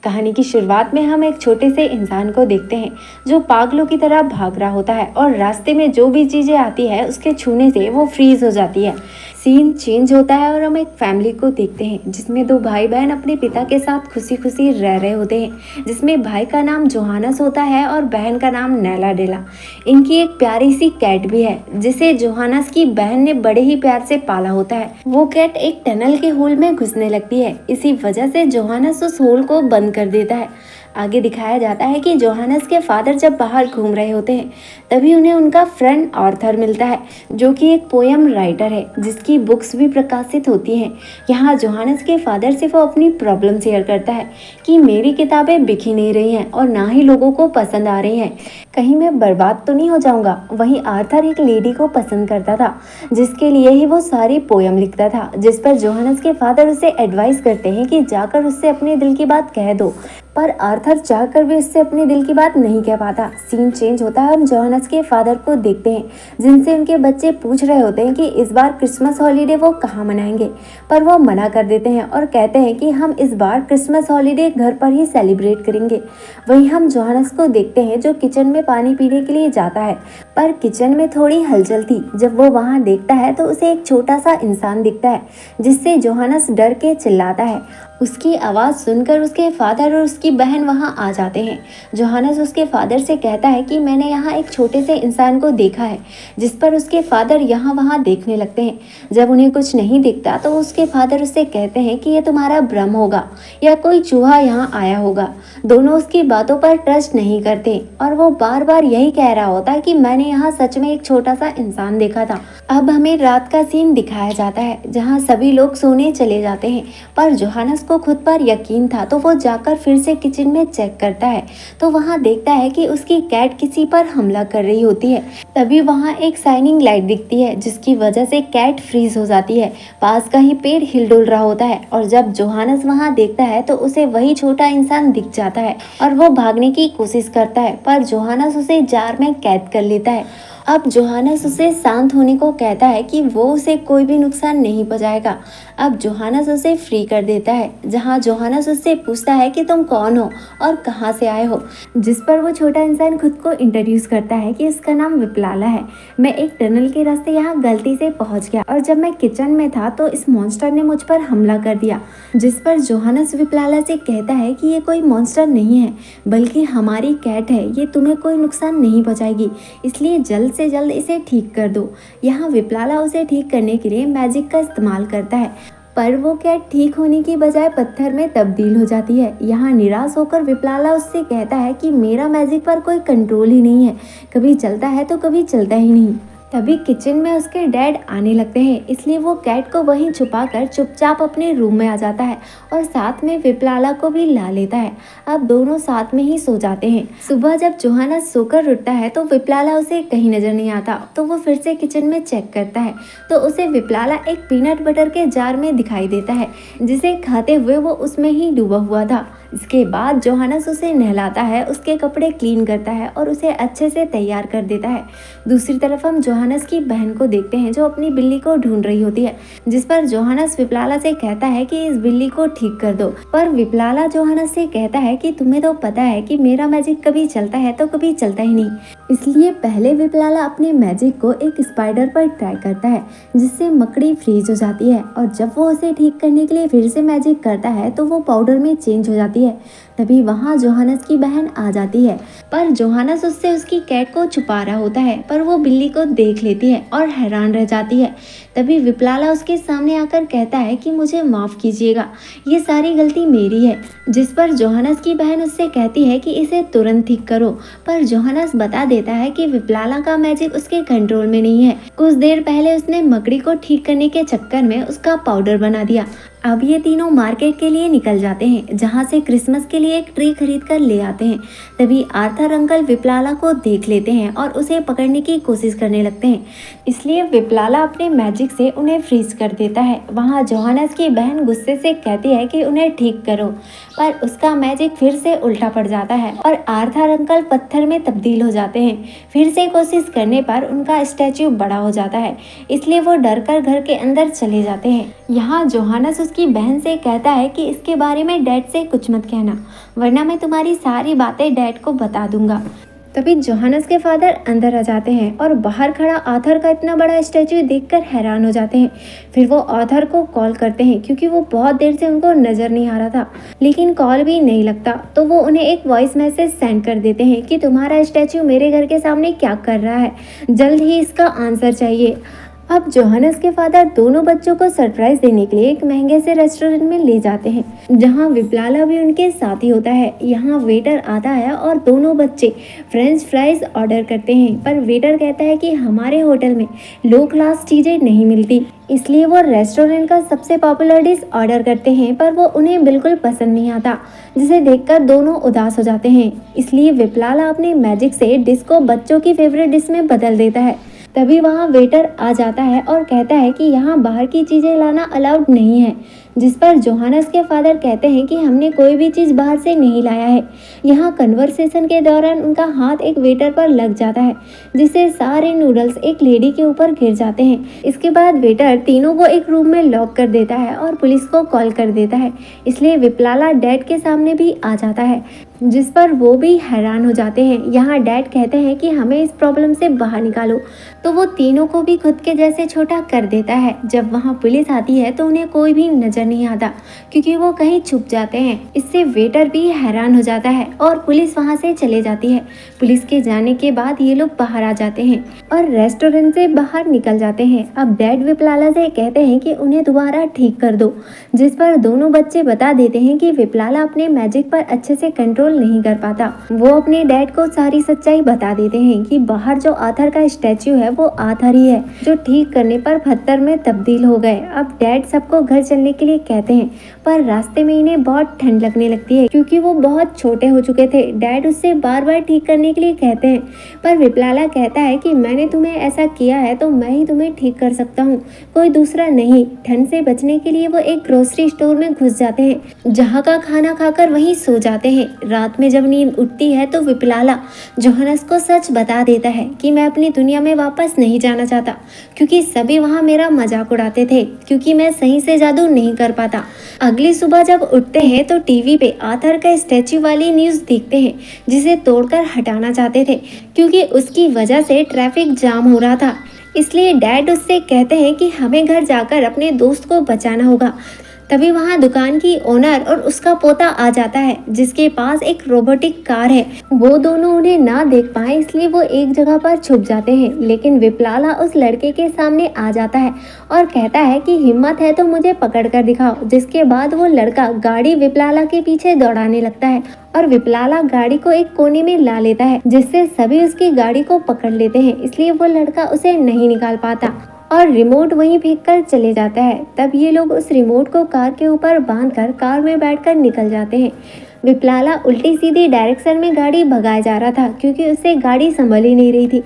कहानी की शुरुआत में हम एक छोटे से इंसान को देखते हैं जो पागलों की तरह भाग रहा होता है और रास्ते में जो भी चीजें आती है उसके छूने से वो फ्रीज हो जाती है। सीन चेंज होता है और हम एक फैमिली को देखते हैं जिसमें दो भाई बहन अपने पिता के साथ खुशी खुशी रह रहे होते हैं, जिसमें भाई का नाम जोहानस होता है और बहन का नाम नैला डेला। इनकी एक प्यारी सी कैट भी है जिसे जोहानस की बहन ने बड़े ही प्यार से पाला होता है। वो कैट एक टनल के होल में घुसने लगती है, इसी वजह से जोहानस उस होल को बंद कर देता है। आगे दिखाया जाता है कि जोहानस के फादर जब बाहर घूम रहे होते हैं तभी उन्हें उनका फ्रेंड आर्थर मिलता है जो कि एक पोयम राइटर है जिसकी बुक्स भी प्रकाशित होती हैं। यहाँ जोहानस के फादर से वो अपनी प्रॉब्लम शेयर करता है कि मेरी किताबें बिक ही नहीं रही हैं और ना ही लोगों को पसंद आ रही हैं, कहीं मैं बर्बाद तो नहीं हो जाऊंगा। वहीं आर्थर एक लेडी को पसंद करता था जिसके लिए ही वो सारी पोयम लिखता था, जिस पर जोहानस के फादर उसे एडवाइस करते हैं कि जाकर उससे अपने दिल की बात कह दो, पर आर्थर चाहकर भी उससे अपने दिल की बात नहीं कह पाता। सीन चेंज होता है, हम जोहानस के फादर को देखते हैं जिनसे उनके बच्चे पूछ रहे होते हैं कि इस बार क्रिसमस हॉलीडे वो कहाँ मनाएंगे, पर वो मना कर देते हैं और कहते हैं कि हम इस बार क्रिसमस हॉलीडे घर पर ही सेलिब्रेट करेंगे। वहीं हम जोहानस को देखते हैं जो किचन में पानी पीने के लिए जाता है, पर किचन में थोड़ी हलचल थी। जब वो वहाँ देखता है तो उसे एक छोटा सा इंसान दिखता है जिससे जोहानस डर के चिल्लाता है। उसकी आवाज़ सुनकर उसके फादर और उसकी बहन वहां आ जाते हैं। जोहानस उसके फादर से कहता है कि मैंने यहाँ एक छोटे से इंसान को देखा है, जिस पर उसके फादर यहाँ वहाँ देखने लगते हैं। जब उन्हें कुछ नहीं दिखता तो उसके फादर उससे कहते हैं कि यह तुम्हारा भ्रम होगा या कोई चूहा यहाँ आया होगा। दोनों उसकी बातों पर ट्रस्ट नहीं करते और वो बार बार यही कह रहा होता है कि मैंने यहाँ सच में एक छोटा सा इंसान देखा था। अब हमें रात का सीन दिखाया जाता है जहाँ सभी लोग सोने चले जाते हैं, पर जोहानस को खुद पर यकीन था तो वो जाकर फिर से किचन में चेक करता है तो वहाँ देखता है कि उसकी कैट किसी पर हमला कर रही होती है। तभी वहाँ एक शाइनिंग लाइट दिखती है जिसकी वजह से कैट फ्रीज हो जाती है। पास का ही पेड़ हिलडुल रहा होता है और जब जोहानस वहाँ देखता है तो उसे वही छोटा इंसान दिख जाता है और वो भागने की कोशिश करता है, पर जोहानस उसे जार में कैद कर लेता है। अब जोहानस उसे शांत होने को कहता है कि वो उसे कोई भी नुकसान नहीं पहुंचाएगा। अब जोहानस उसे फ्री कर देता है, जहां जोहानस उससे पूछता है कि तुम कौन हो और कहां से आए हो, जिस पर वो छोटा इंसान खुद को इंट्रोड्यूस करता है कि उसका नाम विप्लाला है। मैं एक टनल के रास्ते यहाँ गलती से पहुंच गया और जब मैं किचन में था तो इस मॉन्स्टर ने मुझ पर हमला कर दिया। जिस पर जोहानस विप्लाला से कहता है कि ये कोई मॉन्स्टर नहीं है बल्कि हमारी कैट है, ये तुम्हें कोई नुकसान नहीं पहुंचाएगी, इसलिए जल्द से जल्द इसे ठीक कर दो। यहाँ विप्लाला उसे ठीक करने के लिए मैजिक का इस्तेमाल करता है, पर वो कैट ठीक होने की बजाय पत्थर में तब्दील हो जाती है। यहाँ निराश होकर विप्लाला उससे कहता है कि मेरा मैजिक पर कोई कंट्रोल ही नहीं है, कभी चलता है तो कभी चलता ही नहीं। तभी किचन में उसके डैड आने लगते हैं, इसलिए वो कैट को वहीं छुपाकर चुपचाप अपने रूम में आ जाता है और साथ में विप्लाला को भी ला लेता है। अब दोनों साथ में ही सो जाते हैं। सुबह जब जोहानस सोकर उठता है तो विप्लाला उसे कहीं नजर नहीं आता, तो वो फिर से किचन में चेक करता है तो उसे विप्लाला एक पीनट बटर के जार में दिखाई देता है जिसे खाते हुए वो उसमें ही डूबा हुआ था। इसके बाद जोहानस उसे नहलाता है, उसके कपड़े क्लीन करता है और उसे अच्छे से तैयार कर देता है। दूसरी तरफ हम जोहानस की बहन को देखते हैं जो अपनी बिल्ली को ढूंढ रही होती है, जिस पर जोहानस विप्लाला से कहता है कि इस बिल्ली को ठीक कर दो, पर विप्लाला जोहानस से कहता है कि तुम्हें तो पता है कि मेरा मैजिक कभी चलता है तो कभी चलता ही नहीं, इसलिए पहले विप्लाला अपने मैजिक को एक स्पाइडर पर ट्राई करता है जिससे मकड़ी फ्रीज हो जाती है और जब वो उसे ठीक करने के लिए फिर से मैजिक करता है तो वो पाउडर में चेंज हो जाती है। तभी वहाँ जोहानस की बहन आ जाती है, पर जोहानस उससे उसकी कैट को छुपा रहा होता है, पर वो बिल्ली को देख लेती है और हैरान रह जाती है। तभी विप्लाला उसके सामने आकर कहता है कि मुझे माफ़ कीजिएगा, ये सारी गलती मेरी है। जिस पर जोहानस की बहन उससे कहती है कि इसे तुरंत ठीक करो, पर जोहानस बता देता है कि विप्लाला का मैजिक उसके कंट्रोल में नहीं है। कुछ देर पहले उसने मकड़ी को ठीक करने के चक्कर में उसका पाउडर बना दिया। अब ये तीनों मार्केट के लिए निकल जाते हैं जहाँ से क्रिसमस के लिए एक ट्री खरीद कर ले आते हैं। तभी आर्थर अंकल विप्लाला को देख लेते हैं और उसे पकड़ने की कोशिश करने लगते हैं, इसलिए विप्लाला अपने मैजिक से उन्हें फ्रीज कर देता है। वहाँ जोहानस की बहन गुस्से से कहती है कि उन्हें ठीक करो, पर उसका मैजिक फिर से उल्टा पड़ जाता है और आर्थर अंकल पत्थर में तब्दील हो जाते हैं। फिर से कोशिश करने पर उनका स्टैच्यू बड़ा हो जाता है, इसलिए वो डरकर घर के अंदर चले जाते हैं। यहाँ जोहानस उसकी बहन से कहता है कि इसके बारे में डैड से कुछ मत कहना, वरना मैं तुम्हारी सारी बातें डैड को बता दूंगा। तभी जोहानस के फादर अंदर आ जाते हैं और बाहर खड़ा आर्थर का इतना बड़ा स्टैचू देखकर हैरान हो जाते हैं। फिर वो आर्थर को कॉल करते हैं क्योंकि वो बहुत देर से उनको नज़र नहीं आ रहा था, लेकिन कॉल भी नहीं लगता। तो वो उन्हें एक वॉइस मैसेज सेंड कर देते हैं कि तुम्हारा स्टैचू मेरे घर के सामने क्या कर रहा है, जल्द ही इसका आंसर चाहिए। अब जोहानस के फादर दोनों बच्चों को सरप्राइज देने के लिए एक महंगे से रेस्टोरेंट में ले जाते हैं, जहां विप्लाला भी उनके साथ ही होता है। यहाँ वेटर आता है और दोनों बच्चे फ्रेंच फ्राइज ऑर्डर करते हैं, पर वेटर कहता है कि हमारे होटल में लो क्लास चीज़ें नहीं मिलती, इसलिए वो रेस्टोरेंट का सबसे पॉपुलर डिश ऑर्डर करते हैं, पर वो उन्हें बिल्कुल पसंद नहीं आता, जिसे देखकर दोनों उदास हो जाते हैं। इसलिए विप्लाला अपने मैजिक से डिश को बच्चों की फेवरेट डिश में बदल देता है। तभी वहाँ वेटर आ जाता है और कहता है कि यहाँ बाहर की चीज़ें लाना अलाउड नहीं है, जिस पर जोहानस के फादर कहते हैं कि हमने कोई भी चीज़ बाहर से नहीं लाया है। यहाँ कन्वर्सेशन के दौरान उनका हाथ एक वेटर पर लग जाता है, जिससे सारे नूडल्स एक लेडी के ऊपर गिर जाते हैं। इसके बाद वेटर तीनों को एक रूम में लॉक कर देता है और पुलिस को कॉल कर देता है। इसलिए विप्लाला डैड के सामने भी आ जाता है, जिस पर वो भी हैरान हो जाते हैं। यहाँ डैड कहते हैं कि हमें इस प्रॉब्लम से बाहर निकालो, तो वो तीनों को भी खुद के जैसे छोटा कर देता है। जब वहाँ पुलिस आती है तो उन्हें कोई भी नजर नहीं आता, क्योंकि वो कहीं छुप जाते हैं। इससे वेटर भी हैरान हो जाता है और पुलिस वहाँ से चले जाती है। पुलिस के जाने के बाद ये लोग बाहर आ जाते हैं और रेस्टोरेंट से बाहर निकल जाते हैं। अब डैड विप्लाला से कहते हैं कि उन्हें दोबारा ठीक कर दो, जिस पर दोनों बच्चे बता देते हैं कि विप्लाला अपने मैजिक पर अच्छे से कंट्रोल नहीं कर पाता। वो अपने डैड को सारी सच्चाई बता देते हैं कि बाहर जो आर्थर का स्टैचू है वो आर्थर ही है, जो ठीक करने पर पत्थर में तब्दील हो गए। अब डैड सबको घर चलने के लिए कहते हैं, पर रास्ते में इन्हें बहुत ठंड लगने लगती है क्योंकि वो बहुत छोटे हो चुके थे। डैड उससे बार बार ठीक करने के लिए कहते हैं, पर विप्लाला कहता है कि मैंने तुम्हें ऐसा किया है तो मैं ही तुम्हें ठीक कर सकता हूँ, कोई दूसरा नहीं। ठंड से बचने के लिए वो एक ग्रोसरी स्टोर में घुस जाते हैं, जहाँ का खाना खाकर वहीं सो जाते हैं। रात में जब नींद उठती है तो विप्लाला जोहानस को सच बता देता है कि मैं अपनी दुनिया में वापस नहीं जाना चाहता, क्योंकि सभी वहाँ मेरा मजाक उड़ाते थे, क्योंकि मैं सही से जादू नहीं कर पाता। अगली सुबह जब उठते हैं तो टीवी पे आर्थर का स्टैचू वाली न्यूज़ देखते हैं, जिसे तोड़कर हटाना चाहते थे क्योंकि उसकी वजह से ट्रैफिक जाम हो रहा था। इसलिए डैड उससे कहते हैं कि हमें घर जाकर अपने दोस्त को बचाना होगा। तभी वहाँ दुकान की ओनर और उसका पोता आ जाता है, जिसके पास एक रोबोटिक कार है। वो दोनों उन्हें ना देख पाए इसलिए वो एक जगह पर छुप जाते हैं, लेकिन विप्लाला उस लड़के के सामने आ जाता है और कहता है कि हिम्मत है तो मुझे पकड़ कर दिखाओ। जिसके बाद वो लड़का गाड़ी विप्लाला के पीछे दौड़ाने लगता है और विप्लाला गाड़ी को एक कोने में ला लेता है, जिससे सभी उसकी गाड़ी को पकड़ लेते हैं। इसलिए वो लड़का उसे नहीं निकाल पाता और रिमोट वहीं फेंककर चले जाता है। तब ये लोग उस रिमोट को कार के ऊपर बांधकर कार में बैठकर निकल जाते हैं। विप्लाला उल्टी सीधी डायरेक्शन में गाड़ी भगाया जा रहा था क्योंकि उससे गाड़ी संभल ही नहीं रही थी।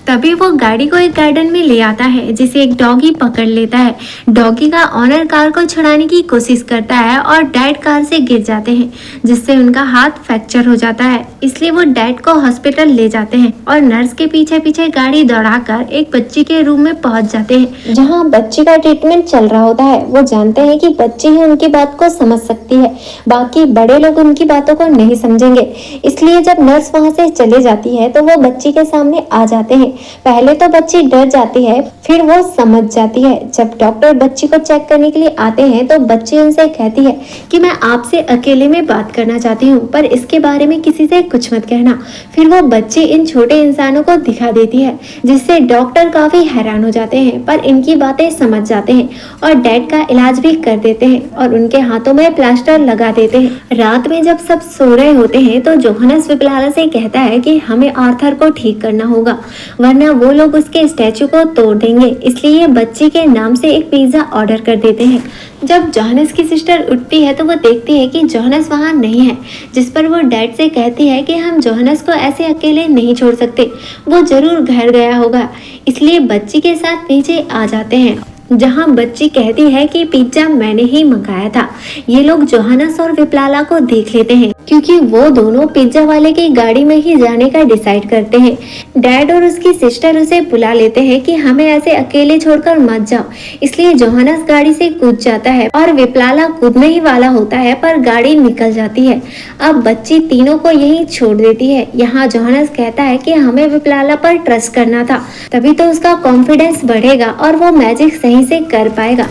तभी वो गाड़ी को एक गार्डन में ले आता है, जिसे एक डॉगी पकड़ लेता है। डॉगी का ऑनर कार को छुड़ाने की कोशिश करता है और डैड कार से गिर जाते हैं, जिससे उनका हाथ फ्रैक्चर हो जाता है। इसलिए वो डैड को हॉस्पिटल ले जाते हैं और नर्स के पीछे पीछे गाड़ी दौड़ाकर एक बच्ची के रूम में पहुंच जाते हैं, जहाँ बच्ची का ट्रीटमेंट चल रहा होता है। वो जानते हैं कि बच्ची ही उनकी बात को समझ सकती है, बाकी बड़े लोग उनकी बातों को नहीं समझेंगे। इसलिए जब नर्स वहाँ से चले जाती है तो वो बच्ची के सामने आ जाते हैं। पहले तो बच्ची डर जाती है, फिर वो समझ जाती है। जब डॉक्टर बच्ची को चेक करने के लिए आते हैं तो बच्ची उनसे कहती है कि मैं आपसे अकेले में बात करना चाहती हूँ, पर इसके बारे में किसी से कुछ मत कहना। फिर वो बच्ची इन छोटे इंसानों को दिखा देती है, जिससे डॉक्टर काफी हैरान हो जाते हैं, पर इनकी बातें समझ जाते हैं और डैड का इलाज भी कर देते हैं और उनके हाथों में प्लास्टर लगा देते हैं। रात में जब सब सो रहे होते हैं तो जोहानस विप्लाला से कहता है कि हमें आर्थर को ठीक करना होगा, वरना वो लोग उसके स्टैचू को तोड़ देंगे। इसलिए बच्ची के नाम से एक पिज्जा ऑर्डर कर देते हैं। जब जोहानस की सिस्टर उठती है तो वो देखती है कि जोहानस वहाँ नहीं है, जिस पर वो डैड से कहती है कि हम जोहानस को ऐसे अकेले नहीं छोड़ सकते, वो जरूर घर गया होगा। इसलिए बच्ची के साथ नीचे आ जाते हैं, जहां बच्ची कहती है कि पिज्जा मैंने ही मंगाया था। ये लोग जोहानस और विप्लाला को देख लेते हैं। क्योंकि वो दोनों पिज्जा वाले की गाड़ी में ही जाने का डिसाइड करते हैं। डैड और उसकी सिस्टर उसे बुला लेते हैं कि हमें ऐसे अकेले छोड़कर मत जाओ, इसलिए जोहानस गाड़ी से कूद जाता है और विप्लाला कूदने ही वाला होता है पर गाड़ी निकल जाती है। अब बच्ची तीनों को यहीं छोड़ देती है। यहाँ जोहानस कहता है कि हमें विप्लाला पर ट्रस्ट करना था, तभी तो उसका कॉन्फिडेंस बढ़ेगा और वो मैजिक सही से कर पाएगा।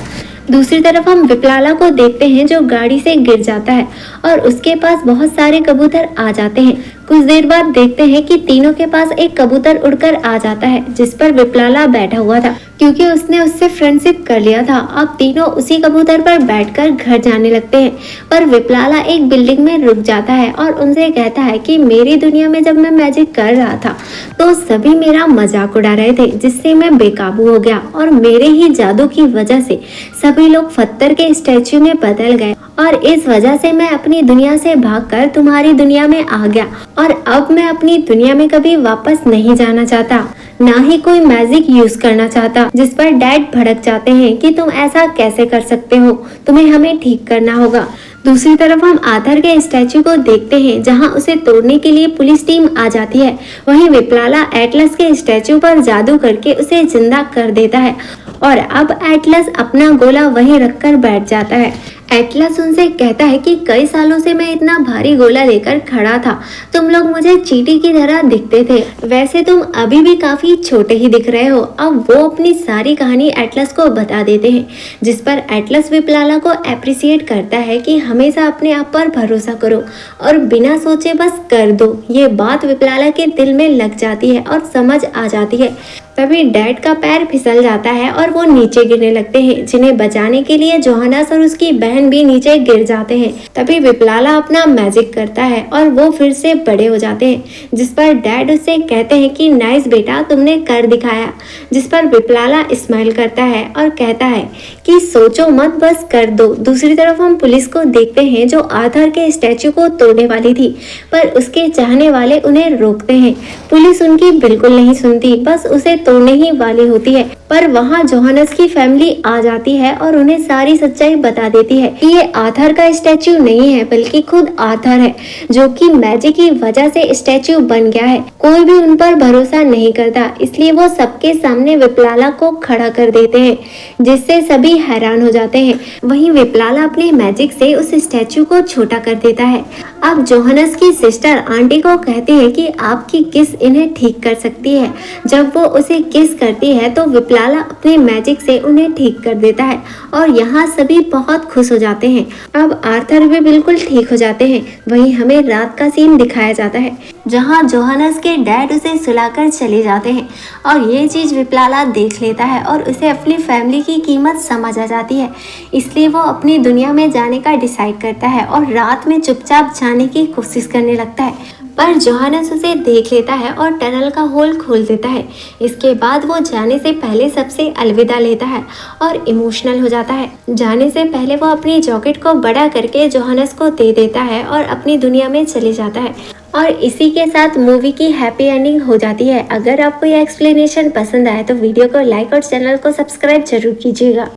दूसरी तरफ हम विप्लाला को देखते हैं जो गाड़ी से गिर जाता है और उसके पास बहुत सारे कबूतर आ जाते हैं। कुछ देर बाद देखते हैं कि तीनों के पास एक कबूतर उड़कर आ जाता है जिस पर विप्लाला बैठा हुआ था, क्योंकि उसने उससे फ्रेंडशिप कर लिया था। अब तीनों उसी कबूतर पर बैठकर घर जाने लगते हैं, पर विप्लाला एक बिल्डिंग में रुक जाता है और उनसे कहता है कि मेरी दुनिया में जब मैं मैजिक कर रहा था तो सभी मेरा मजाक उड़ा रहे थे, जिससे मैं बेकाबू हो गया और मेरे ही जादू की वजह से सभी लोग पत्थर के स्टैचू में बदल गए और इस वजह से मैं अपनी दुनिया से भागकर तुम्हारी दुनिया में आ गया और अब मैं अपनी दुनिया में कभी वापस नहीं जाना चाहता, ना ही कोई मैजिक यूज करना चाहता। जिस पर डैड भड़क जाते हैं कि तुम ऐसा कैसे कर सकते हो, तुम्हें हमें ठीक करना होगा। दूसरी तरफ हम आर्थर के स्टैचू को देखते हैं जहां उसे तोड़ने के लिए पुलिस टीम आ जाती है। वहीं विप्लाला एटलस के स्टैचू पर जादू करके उसे जिंदा कर देता है और अब एटलस अपना गोला वहीं रखकर बैठ जाता है। एटलस उनसे कहता है कि कई सालों से मैं इतना भारी गोला लेकर खड़ा था, तुम लोग मुझे चींटी की तरह दिखते थे, वैसे तुम अभी भी काफी छोटे ही दिख रहे हो। अब वो अपनी सारी कहानी एटलस को बता देते हैं, जिस पर एटलस विप्लाला को एप्रिसिएट करता है कि हमेशा अपने आप पर भरोसा करो और बिना सोचे बस कर दो। ये बात विप्लाला के दिल में लग जाती है और समझ आ जाती है। तभी डैड का पैर फिसल जाता है और वो नीचे गिरने लगते हैं, जिन्हें बचाने के लिए जोहानस और उसकी बहन भी नीचे गिर जाते हैं। तभी विप्लाला अपना मैजिक करता है और वो फिर से बड़े हो जाते हैं, जिस पर डैड उससे कहते हैं कि नाइस बेटा, तुमने कर दिखाया। जिस पर विप्लाला स्माइल करता है और कहता है कि सोचो मत, बस कर दो। दूसरी तरफ हम पुलिस को देखते हैं जो आर्थर के स्टैचू को तोड़ने वाली थी, पर उसके चाहने वाले उन्हें रोकते हैं। पुलिस उनकी बिल्कुल नहीं सुनती, बस उसे तोड़ने ही वाली होती है, पर वहाँ जोहानस की फैमिली आ जाती है और उन्हें सारी सच्चाई बता देती है कि ये आर्थर का स्टैचू नहीं है बल्कि खुद आर्थर है, जो कि मैजिक की वजह से स्टैचू बन गया है। कोई भी उन पर भरोसा नहीं करता, इसलिए वो सबके सामने विप्लाला को खड़ा कर देते हैं, जिससे सभी हैरान हो जाते हैं। वहीं विप्लाला अपने मैजिक से उस स्टैचू को छोटा कर देता है। अब जोहानस की सिस्टर आंटी को कहती है कि आपकी किस इन्हें ठीक कर सकती है। जब वो उसे किस करती है तो विप्लाला अपने मैजिक से उन्हें ठीक कर देता है और यहाँ सभी बहुत खुश हो जाते हैं। अब आर्थर भी बिल्कुल ठीक हो जाते हैं। वहीं हमें रात का सीन दिखाया जाता है जहाँ जोहानस के डैड उसे सुलाकर चले जाते हैं और ये चीज विप्लाला देख लेता है और उसे अपनी फैमिली की कीमत समझ आ जाती है, इसलिए वो अपनी दुनिया में जाने का डिसाइड करता है और रात में चुपचाप जाने की कोशिश करने लगता है। पर जोहानस उसे देख लेता है और टनल का होल खोल देता है। इसके बाद वो जाने से पहले सबसे अलविदा लेता है और इमोशनल हो जाता है। जाने से पहले वो अपनी जैकेट को बड़ा करके जोहानस को दे देता है और अपनी दुनिया में चले जाता है। और इसी के साथ मूवी की हैप्पी एंडिंग हो जाती है। अगर आपको यह एक्सप्लेनेशन पसंद आए तो वीडियो को लाइक और चैनल को सब्सक्राइब जरूर कीजिएगा।